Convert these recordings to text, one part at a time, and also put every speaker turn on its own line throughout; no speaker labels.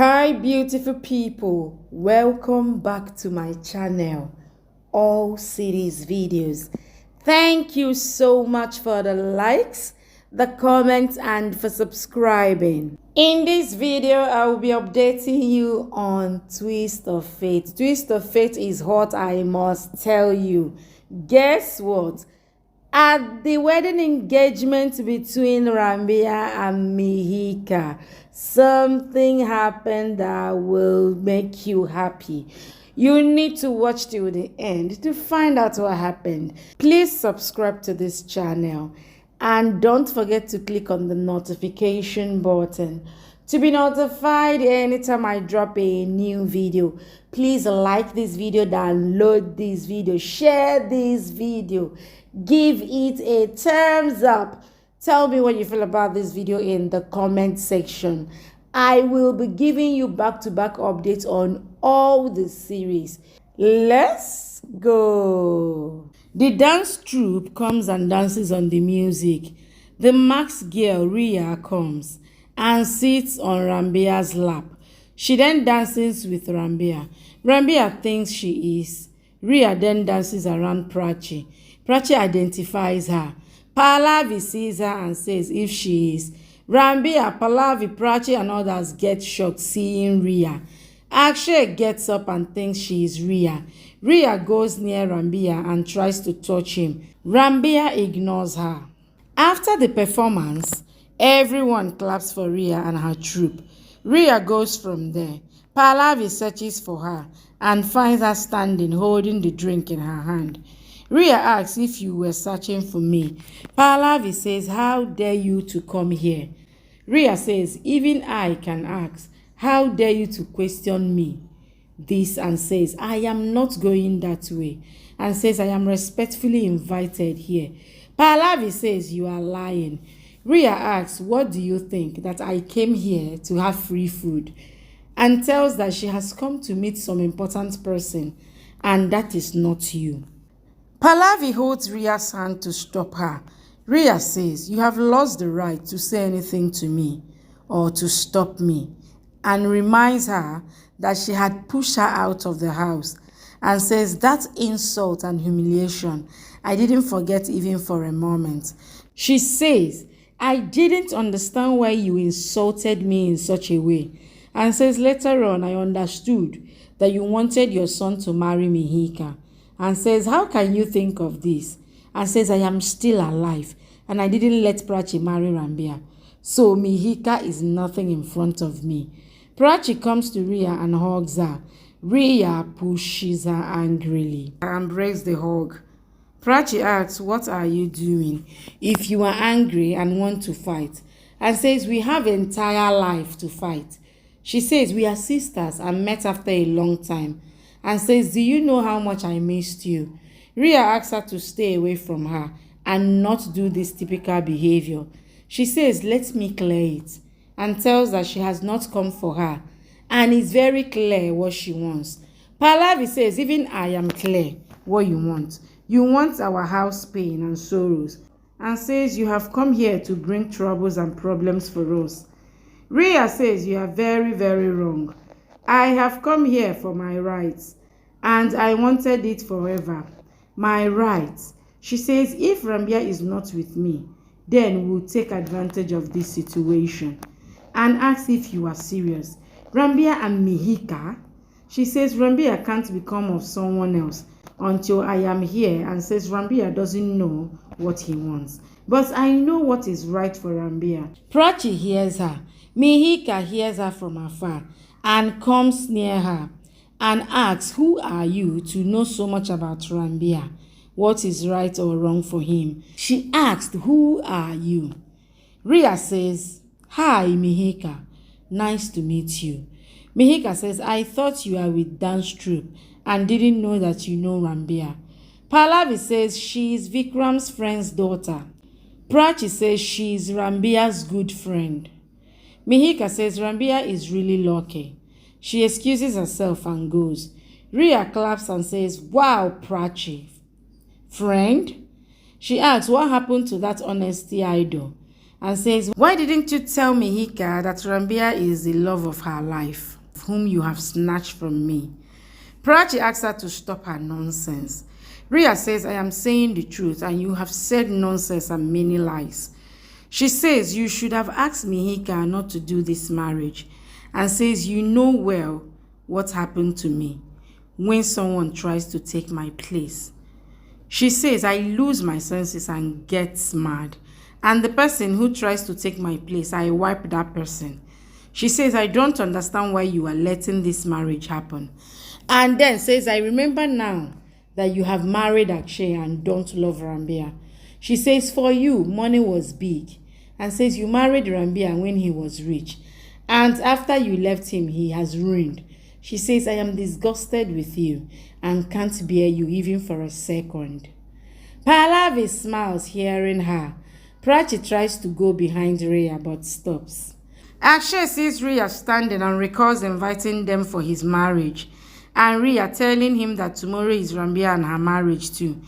Hi beautiful people, welcome back to my channel, All Cities Videos. Thank you so much for the likes, the comments, and for subscribing. In this video, I will be updating you on Twist of Fate. Twist of Fate is hot, I must tell you. Guess what? At the wedding engagement between Ranbir and Mihika, something happened that will make you happy. You need to watch till the end to find out what happened. Please subscribe to this channel and don't forget to click on the notification button to be notified anytime I drop a new video. Please like this video, download this video, share this video, give it a thumbs up. Tell me what you feel about this video in the comment section. I will be giving you back-to-back updates on all the series. Let's go. The dance troupe comes and dances on the music. The Max girl Rhea comes and sits on Ranbir's lap. She then dances with Ranbir. Ranbir thinks she is. Rhea then dances around Prachi. Prachi identifies her. Pallavi sees her and says if she is. Ranbir, Pallavi, Prachi and others get shocked seeing Rhea. Akshay gets up and thinks she is Rhea. Rhea goes near Ranbir and tries to touch him. Ranbir ignores her. After the performance, everyone claps for Rhea and her troupe. Rhea goes from there. Pallavi searches for her and finds her standing holding the drink in her hand. Rhea asks if you were searching for me. Pallavi says, how dare you to come here? Rhea says, even I can ask, how dare you to question me? This and says, I am not going that way. And says, I am respectfully invited here. Pallavi says, you are lying. Rhea asks, what do you think? That I came here to have free food? And tells that she has come to meet some important person. And that is not you. Pallavi holds Rhea's hand to stop her. Rhea says, you have lost the right to say anything to me or to stop me, and reminds her that she had pushed her out of the house and says, that insult and humiliation, I didn't forget even for a moment. She says, I didn't understand why you insulted me in such a way, and says later on I understood that you wanted your son to marry Mihika. And says, how can you think of this? And says, I am still alive and I didn't let Prachi marry Ranbir. So Mihika is nothing in front of me. Prachi comes to Rhea and hugs her. Rhea pushes her angrily and breaks the hug. Prachi asks, what are you doing if you are angry and want to fight? And says, we have entire life to fight. She says, we are sisters and met after a long time. And says, do you know how much I missed you? Rhea asks her to stay away from her and not do this typical behavior. She says, let me clear it, and tells that she has not come for her and it's very clear what she wants. Pallavi says, even I am clear what you want. You want our house pain and sorrows, and says you have come here to bring troubles and problems for us. Rhea says, you are very, very wrong. I have come here for my rights, and I wanted it forever. My rights. She says, if Ranbir is not with me, then we'll take advantage of this situation. And asks if you are serious. Ranbir and Mihika? She says, Ranbir can't become of someone else until I am here, and says Ranbir doesn't know what he wants. But I know what is right for Ranbir. Prachi hears her. Mihika hears her from afar and comes near her and asks, who are you to know so much about Ranbir? What is right or wrong for him? She asked, who are you? Rhea says, hi Mihika, nice to meet you. Mihika says, I thought you are with dance troupe and didn't know that you know Ranbir. Pallavi says she is Vikram's friend's daughter. Prachi says she is Ranbir's good friend. Mihika says Ranbir is really lucky. She excuses herself and goes. Rhea claps and says, wow, Prachi. Friend? She asks what happened to that honesty idol. and says, "Why didn't you tell Mihika that Ranbir is the love of her life, whom you have snatched from me?" Prachi asks her to stop her nonsense. Rhea says, "I am saying the truth and you have said nonsense and many lies." She says, "You should have asked Mihika not to do this marriage," and says, "You know well what happened to me when someone tries to take my place." She says, "I lose my senses and get mad. And the person who tries to take my place, I wipe that person." She says, "I don't understand why you are letting this marriage happen." And then says, "I remember now that you have married Akshay and don't love Ranbir." She says, "For you, money was big." And says, "You married Ranbir when he was rich. And after you left him, he has ruined." She says, "I am disgusted with you and can't bear you even for a second." Pallavi smiles hearing her. Prachi tries to go behind Rhea but stops. Akshay sees Rhea standing and recalls inviting them for his marriage, and Rhea telling him that tomorrow is Ranbir and her marriage too.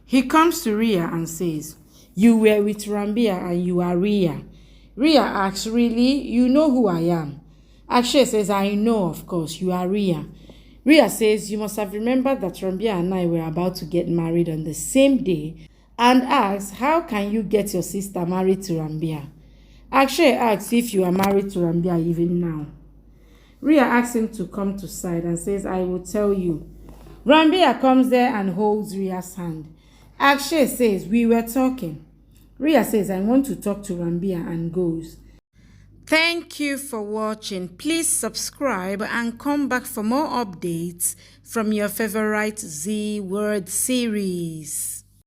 He comes to Rhea and says, "You were with Ranbir and you are Rhea." Rhea asks, "Really? You know who I am?" Akshay says, "I know, of course, you are Rhea." Rhea says, "You must have remembered that Ranbir and I were about to get married on the same day," and asks, "How can you get your sister married to Ranbir?" Akshay asks if you are married to Ranbir even now. Rhea asks him to come to side and says, "I will tell you." Ranbir comes there and holds Rhea's hand. Akshay says, "We were talking." Rhea says, "I want to talk to Ranbir," and goes. Thank you for watching. Please subscribe and come back for more updates from your favorite Z Word series.